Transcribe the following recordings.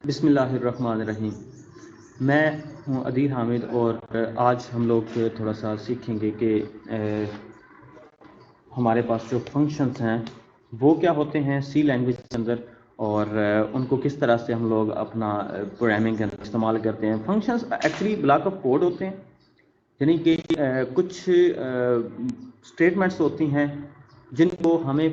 बिस्मिल्लाहिर्रहमानिर्रहीम। मैं हूं अदील हामिद और आज हम लोग थोड़ा सा सीखेंगे कि हमारे पास जो फंक्शंस हैं वो क्या होते हैं सी लैंग्वेज के अंदर और उनको किस तरह से हम लोग अपना प्रोग्रामिंग के अंदर इस्तेमाल करते हैं। Functions actually block of code होते हैं, यानी कि कुछ स्टेटमेंट्स होती हैं जिनको हमें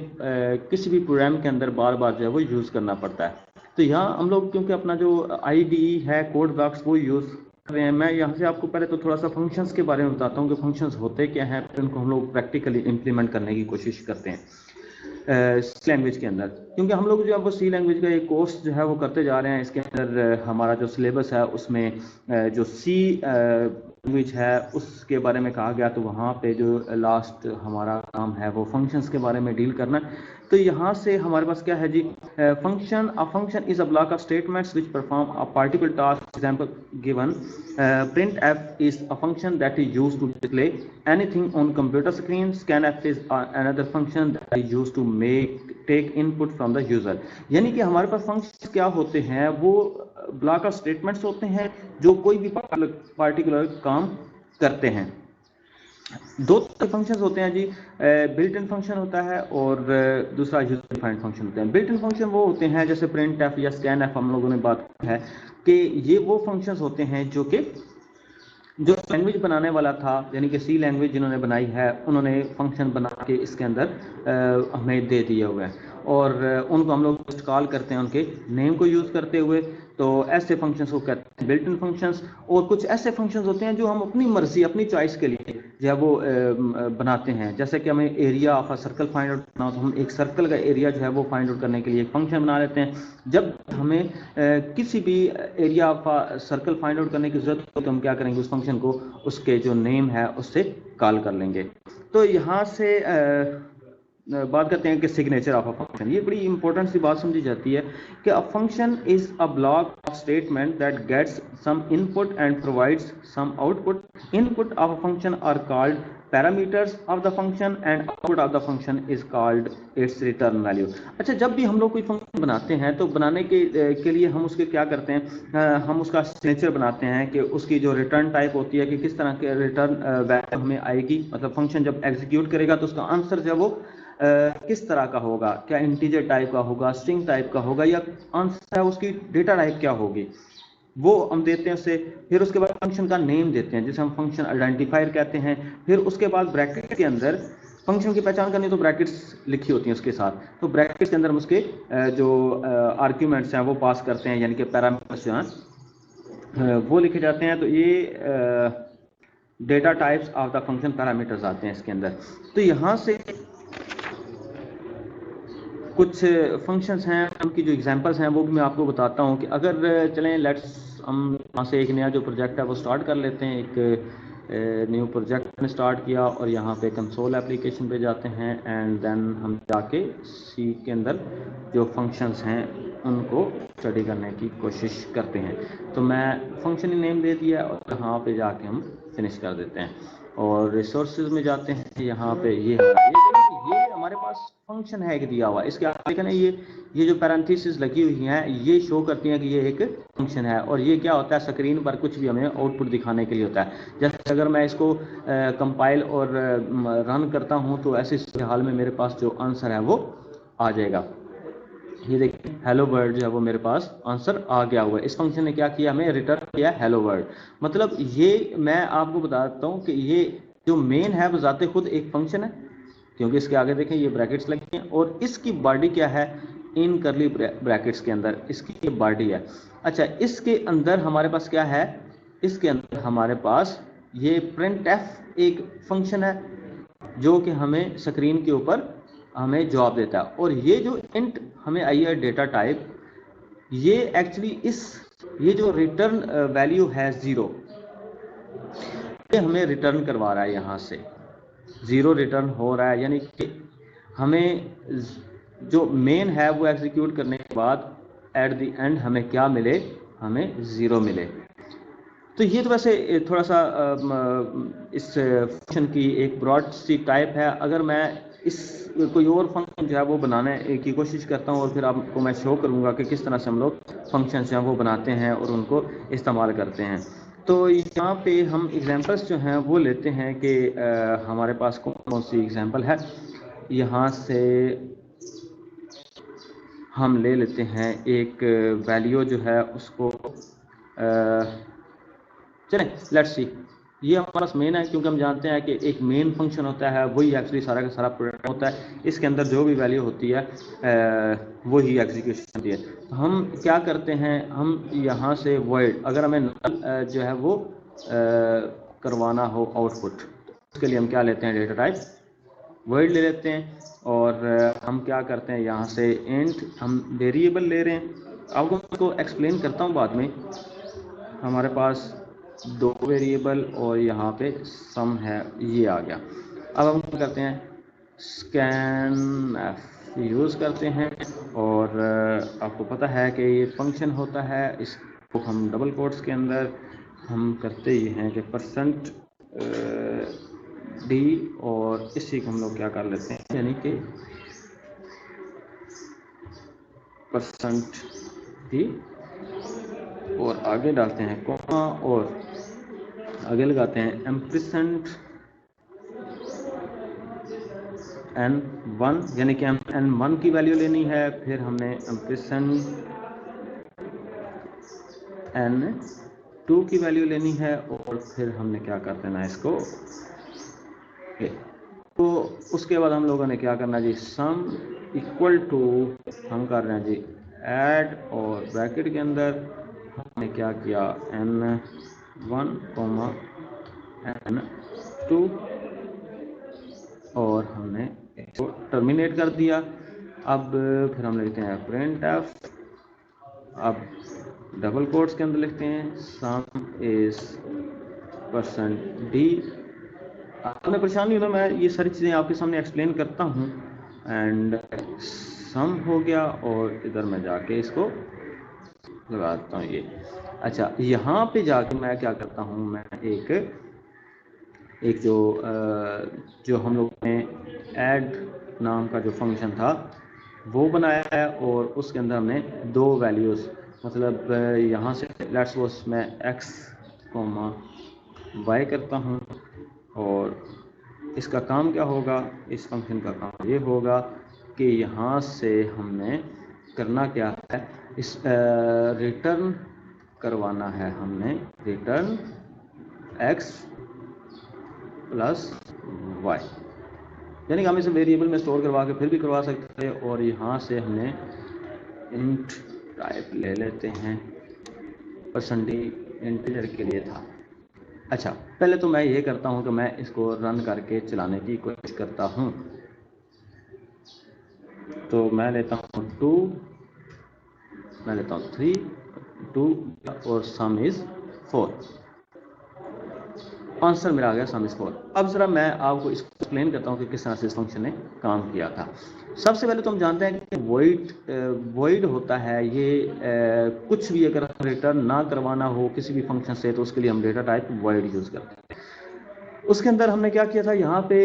किसी भी प्रोग्राम के अंदर बार बार जो है वो यूज़ करना पड़ता है। तो यहाँ हम लोग क्योंकि अपना जो IDE है कोड ब्लॉक्स वो यूज़ कर रहे हैं। मैं यहाँ से आपको पहले तो थोड़ा सा फंक्शंस के बारे में बताता हूँ कि फंक्शंस होते क्या हैं, फिर उनको हम लोग प्रैक्टिकली इम्प्लीमेंट करने की कोशिश करते हैं सी लैंग्वेज के अंदर। क्योंकि हम लोग जो है वो सी लैंग्वेज का एक कोर्स जो है वो करते जा रहे हैं। इसके अंदर हमारा जो सिलेबस है उसमें जो सी लैंग्वेज है उसके बारे में कहा गया, तो वहाँ पे जो लास्ट हमारा काम है वो फंक्शंस के बारे में डील करना। तो यहाँ से हमारे पास क्या है जी, function a function is a block of statements which perform a particular task. Example given, printf is a function that is used to display anything on computer screen. scanf is another function that is used to take input from the user। यानी कि हमारे पास function क्या होते हैं, वो block of statements होते हैं जो कोई भी पार्टिकुलर काम करते हैं। दो तरह के फंक्शंस होते हैं जी, बिल्ट इन फंक्शन होता है और दूसरा यूजर डिफाइंड फंक्शन होता है। बिल्ट इन फंक्शन वो होते हैं जैसे printf या scanf, हम लोगों ने बात की है कि ये वो फंक्शंस होते हैं जो जो लैंग्वेज बनाने वाला था, यानी कि सी लैंग्वेज जिन्होंने बनाई है उन्होंने फंक्शन बना के इसके अंदर हमें दे दिए हुए हैं और उनको हम लोग कॉल करते हैं उनके नेम को यूज़ करते हुए। तो ऐसे फंक्शंस को कहते हैं बिल्ट इन फंक्शंस। और कुछ ऐसे फंक्शंस होते हैं जो हम अपनी मर्जी अपनी चॉइस के लिए जो है वो बनाते हैं। जैसे कि हमें area of a circle find out करना हो तो हम एक सर्कल का एरिया जो है वो फाइंड आउट करने के लिए एक फंक्शन बना लेते हैं। जब हमें किसी भी area of a circle find out करने की जरूरत हो तो हम क्या करेंगे, उस फंक्शन को उसके जो नेम है उससे कॉल कर लेंगे। तो यहाँ से बात करते हैं कि सिग्नेचर ऑफ अ फंक्शन। ये बड़ी इंपॉर्टेंट सी बात समझी जाती है कि a function is a block of statement that gets some input and provides some output. Input of a function are called parameters of the function and output of the function is called its return value. अच्छा, जब भी हम लोग कोई function बनाते हैं तो बनाने के लिए हम उसके क्या करते हैं, हम उसका सिग्नेचर बनाते हैं कि उसकी जो रिटर्न टाइप होती है कि किस तरह के रिटर्न वैल्यू हमें आएगी। मतलब फंक्शन जब एग्जीक्यूट करेगा तो उसका आंसर जो है वो किस तरह का होगा, क्या इंटीजर टाइप का होगा, स्ट्रिंग टाइप का होगा, या आंसर है उसकी डेटा टाइप क्या होगी, वो हम देते हैं उसे। फिर उसके बाद फंक्शन का नेम देते हैं जिसे हम फंक्शन आइडेंटिफायर कहते हैं। फिर उसके बाद ब्रैकेट के अंदर फंक्शन की पहचान करनी तो ब्रैकेट्स लिखी होती हैं उसके साथ, तो ब्रैकेट्स के अंदर हम उसके जो आर्ग्यूमेंट्स हैं वो पास करते हैं, यानी कि पैरामीटर्स जो हैं वो लिखे जाते हैं। तो ये data types of the function parameters आते हैं इसके अंदर। तो यहाँ से कुछ फंक्शंस हैं उनकी जो एग्जांपल्स हैं वो भी मैं आपको बताता हूँ कि अगर चलें लेट्स हम यहाँ से एक नया जो प्रोजेक्ट है वो स्टार्ट कर लेते हैं। एक न्यू प्रोजेक्ट ने स्टार्ट किया और यहाँ पे कंसोल एप्लीकेशन पे जाते हैं एंड देन हम जाके सी के अंदर जो फंक्शंस हैं उनको स्टडी करने की कोशिश करते हैं। तो मैं फंक्शन नेम दे दिया और यहाँ पे जाके हम फिनिश कर देते हैं और रिसोर्सेज में जाते हैं। यहाँ पे ये हमारे पास फंक्शन है एक दिया हुआ, इसके आगे ना ये जो पैरेंथेसिस लगी हुई हैं ये शो करती हैं कि ये एक फंक्शन है। और ये क्या होता है, स्क्रीन पर कुछ भी हमें आउटपुट दिखाने के लिए होता है। जैसे अगर मैं इसको कंपाइल और रन करता हूँ तो ऐसे हाल में मेरे पास जो आंसर है वो आ जाएगा। ये देखिए हेलो वर्ल्ड जो है वो मेरे पास आंसर आ गया हुआ है। इस फंक्शन ने क्या किया, हमें रिटर्न किया हेलो वर्ल्ड। मतलब ये मैं आपको बताता हूँ कि ये जो मेन है वो जाते खुद एक फंक्शन है, क्योंकि इसके आगे देखें ये ब्रैकेट्स लगी हैं और इसकी बॉडी क्या है, इन करली ब्रैकेट्स के अंदर इसकी ये बॉडी है। अच्छा, इसके अंदर हमारे पास क्या है, इसके अंदर हमारे पास ये printf एक फंक्शन है जो कि हमें स्क्रीन के ऊपर हमें जवाब देता है। और ये जो इंट हमें आई है डेटा टाइप, ये एक्चुअली ये जो रिटर्न वैल्यू है 0, ये हमें रिटर्न करवा रहा है। यहाँ से 0 रिटर्न हो रहा है, यानी कि हमें जो मेन है वो एग्जीक्यूट करने के बाद एट द एंड हमें क्या मिले, हमें 0 मिले। तो ये तो वैसे थोड़ा सा इस फंक्शन की एक ब्रॉड सी टाइप है। अगर मैं इस कोई और फंक्शन जो है वो बनाने की कोशिश करता हूँ और फिर आपको मैं शो करूँगा कि किस तरह से हम लोग फंक्शन हैं वो बनाते हैं और उनको इस्तेमाल करते हैं। तो यहाँ पे हम एग्जांपल्स जो हैं वो लेते हैं कि हमारे पास कौन कौन सी एग्जांपल है। यहाँ से हम ले लेते हैं एक वैल्यू जो है उसको, चलें लेट्स सी, ये हमारे पास मेन है क्योंकि हम जानते हैं कि एक मेन फंक्शन होता है वही एक्चुअली सारा का सारा प्रोग्राम होता है, इसके अंदर जो भी वैल्यू होती है वही एग्जीक्यूशन होती है। तो हम क्या करते हैं, हम यहाँ से वॉइड, अगर हमें जो है वो करवाना हो आउटपुट, उसके लिए हम क्या लेते हैं, डेटा टाइप वॉइड ले लेते हैं। और हम क्या करते हैं, यहाँ से इंट हम वेरिएबल ले रहे हैं। आपको इसको एक्सप्लेन करता हूँ बाद में। हमारे पास 2 वेरिएबल और यहाँ पे सम है, ये आ गया। अब हम क्या करते हैं, स्कैन एफ यूज़ करते हैं और आपको पता है कि ये फंक्शन होता है, इसको हम डबल कोट्स के अंदर हम करते ही हैं कि परसेंट डी, और इसी को हम लोग क्या कर लेते हैं, यानी कि परसेंट डी, और आगे डालते हैं कॉमा और आगे लगाते हैं एम्परसेंड n1, यानी कि n1 की वैल्यू लेनी है, फिर हमने एम्परसेंड n2 की वैल्यू लेनी है, और फिर हमने क्या कर देना इसको। तो उसके बाद हम लोगों ने क्या करना जी, सम इक्वल टू, हम कर रहे हैं जी ऐड, और ब्रैकेट के अंदर हमने क्या किया, n1, n2, और हमने इसको टर्मिनेट कर दिया। अब फिर हम लिखते हैं प्रिंट एफ, अब डबल कोट्स के अंदर लिखते हैं सम इज परसेंट डी। आपने परेशान नहीं होना, मैं ये सारी चीज़ें आपके सामने एक्सप्लेन करता हूँ। एंड सम हो गया, और इधर मैं जाके इसको लगाता हूँ ये। अच्छा, यहाँ पे जाके मैं क्या करता हूँ, मैं एक जो हम लोग ने ऐड नाम का जो फंक्शन था वो बनाया है, और उसके अंदर हमने 2 वैल्यूज़, मतलब यहाँ से लेट्स सपोज मैं x, y करता हूँ, और इसका काम क्या होगा, इस फंक्शन का काम ये होगा कि यहाँ से हमने करना क्या है, इस रिटर्न करवाना है, हमने रिटर्न x प्लस y, यानी कि हम इसे वेरिएबल में स्टोर करवा के फिर भी करवा सकते हैं। और यहाँ से हमने इंट टाइप ले लेते हैं, परसेंटेज इंटीजर के लिए था। अच्छा, पहले तो मैं ये करता हूँ कि मैं इसको रन करके चलाने की कोशिश करता हूँ। तो मैं लेता हूँ 2, मैं लेता हूँ 3, 2 और सम इज़ 4, आंसर मेरा आ गया सम इज़ 4। अब ज़रा मैं आपको इसको एक्सप्लेन करता हूँ कि किस तरह से इस फंक्शन ने काम किया था। सबसे पहले तो हम जानते हैं कि वॉइड होता है ये कुछ भी अगर रिटर्न ना करवाना हो किसी भी फंक्शन से, तो उसके लिए हम डेटा टाइप वॉइड यूज़ करते हैं। उसके अंदर हमने क्या किया था, यहाँ पे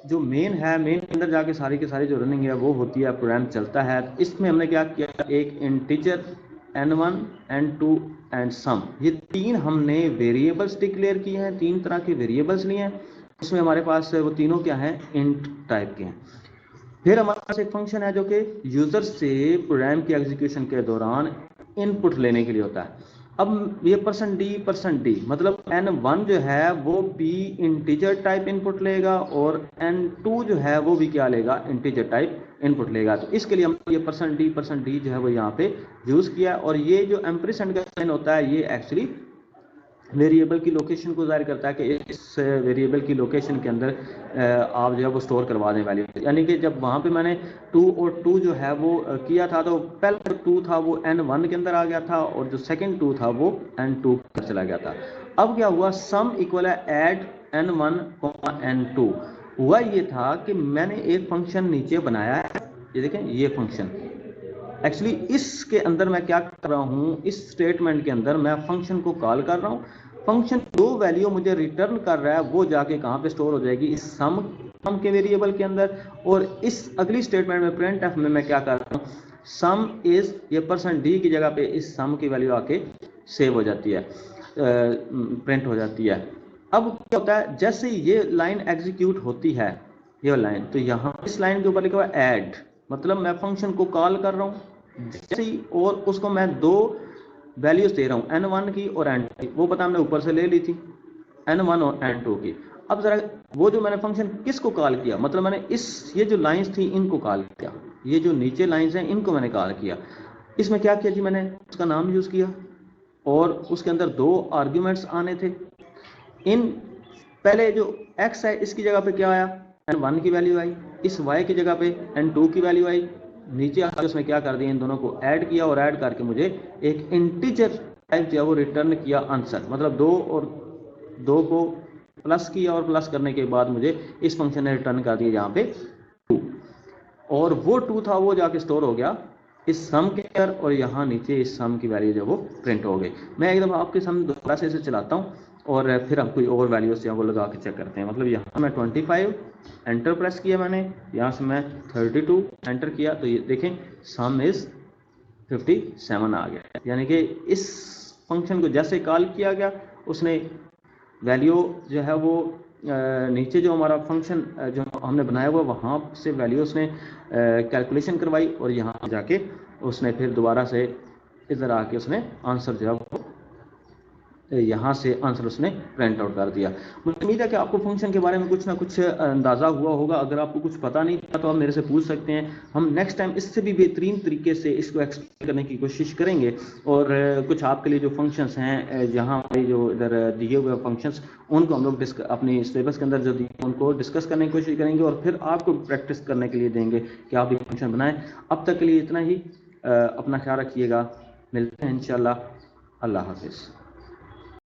जो मेन है, मेन के अंदर जाके सारी की सारी जो रनिंग है वो होती है, प्रोग्राम चलता है। इसमें हमने क्या किया, एक integer n1, n2 and some, ये 3 हमने वेरिएबल्स डिक्लेयर किए हैं, 3 तरह के वेरिएबल्स लिए हैं। उसमें हमारे पास वो तीनों क्या हैं, इंट टाइप के हैं। फिर हमारे पास एक फंक्शन है जो कि यूजर से प्रोग्राम की एग्जीक्यूशन के दौरान इनपुट लेने के लिए होता है। अब ये परसेंट डी मतलब n1 जो है वो भी इंटीजर टाइप इनपुट लेगा, और n2 जो है वो भी क्या लेगा, इंटीजर टाइप इनपुट लेगा। तो इसके लिए हमने ये परसेंट डी जो है वो यहाँ पे यूज़ किया। और ये जो एम्परसेंड का साइन होता है, ये एक्चुअली वेरिएबल की लोकेशन को जाहिर करता है कि इस वेरिएबल की लोकेशन के अंदर आप जो है वो स्टोर करवा दें वैल्यू। यानी कि जब वहाँ पे मैंने 2 और 2 जो है वो किया था, तो पहला जो 2 था वो n1 के अंदर आ गया था, और जो सेकंड 2 था वो n2 पर चला गया था। अब क्या हुआ, सम इक्वल है ऐड n1, n2। हुआ ये था कि मैंने एक फंक्शन नीचे बनाया है, ये देखें, ये फंक्शन एक्चुअली इसके अंदर मैं क्या कर रहा हूँ, इस स्टेटमेंट के अंदर मैं फंक्शन को कॉल कर रहा हूँ। फंक्शन जो वैल्यू मुझे रिटर्न कर रहा है वो जाके कहाँ पे स्टोर हो जाएगी, इस सम के वेरिएबल के अंदर। और इस अगली स्टेटमेंट में प्रिंट एफ में मैं क्या कर रहा हूँ, सम इज, ये %d की जगह पे इस सम की वैल्यू आके सेव हो जाती है, प्रिंट हो जाती है। अब क्या होता है, जैसे ये लाइन एग्जीक्यूट होती है, ये लाइन, तो यहाँ इस लाइन के ऊपर लिखा हुआ है ऐड, मतलब मैं फंक्शन को कॉल कर रहा हूँ जैसे ही, और उसको मैं दो वैल्यूज दे रहा हूँ, n1 की और n2 की, वो पता हमने ऊपर से ले ली थी, n1 और n2 की। अब जरा वो जो मैंने फंक्शन किसको कॉल किया, मतलब मैंने ये जो लाइंस थी इनको कॉल किया, ये जो नीचे लाइंस हैं इनको मैंने कॉल किया। इसमें क्या किया जी, मैंने उसका नाम यूज किया और उसके अंदर 2 आर्ग्यूमेंट्स आने थे। इन पहले जो x है इसकी जगह पे क्या आया, n1 की वैल्यू आई, इस y की जगह पे n2 की वैल्यू आई, नीचे आकर उसमें क्या कर दिया, इन दोनों को ऐड किया और ऐड करके मुझे एक इंटीजर टाइप जो है वो रिटर्न किया आंसर, मतलब 2 और 2 को प्लस किया और प्लस करने के बाद मुझे इस फंक्शन ने रिटर्न कर दिया यहाँ पे 2, और वो 2 था वो जाके स्टोर हो गया इस सम के अंदर, और यहाँ नीचे इस सम की वैल्यू जो वो प्रिंट हो गई। मैं एकदम आपके सामने दोबारा से इसे चलाता हूँ और फिर हम कोई और वैल्यूज से वो लगा के चेक करते हैं। मतलब यहाँ मैं 25 एंटर प्रेस किया मैंने, यहाँ से मैं 32 एंटर किया, तो ये देखें सम इज 57 आ गया। यानी कि इस फंक्शन को जैसे कॉल किया गया उसने वैल्यू जो है वो नीचे जो हमारा फंक्शन जो हमने बनाया हुआ वहाँ से वैल्यू उसने कैलकुलेशन करवाई, और यहाँ जाके उसने फिर दोबारा से इधर आके उसने आंसर जो है वो यहाँ से आंसर उसने प्रिंट आउट कर दिया। मुझे उम्मीद है कि आपको फंक्शन के बारे में कुछ ना कुछ अंदाज़ा हुआ होगा। अगर आपको कुछ पता नहीं था तो आप मेरे से पूछ सकते हैं, हम नेक्स्ट टाइम इससे भी बेहतरीन तरीके से इसको एक्सप्लेन करने की कोशिश करेंगे, और कुछ आपके लिए जो फंक्शंस हैं, जहाँ हमारी जो इधर दिए हुए फंक्शंस उनको हम लोग अपनी सिलेबस के अंदर जो दिए उनको डिस्कस करने की कोशिश करेंगे, और फिर आपको प्रैक्टिस करने के लिए देंगे कि आप ये फंक्शन बनाएँ। अब तक के लिए इतना ही, अपना ख्याल रखिएगा, मिलते हैं इंशाल्लाह, अल्लाह हाफिज़।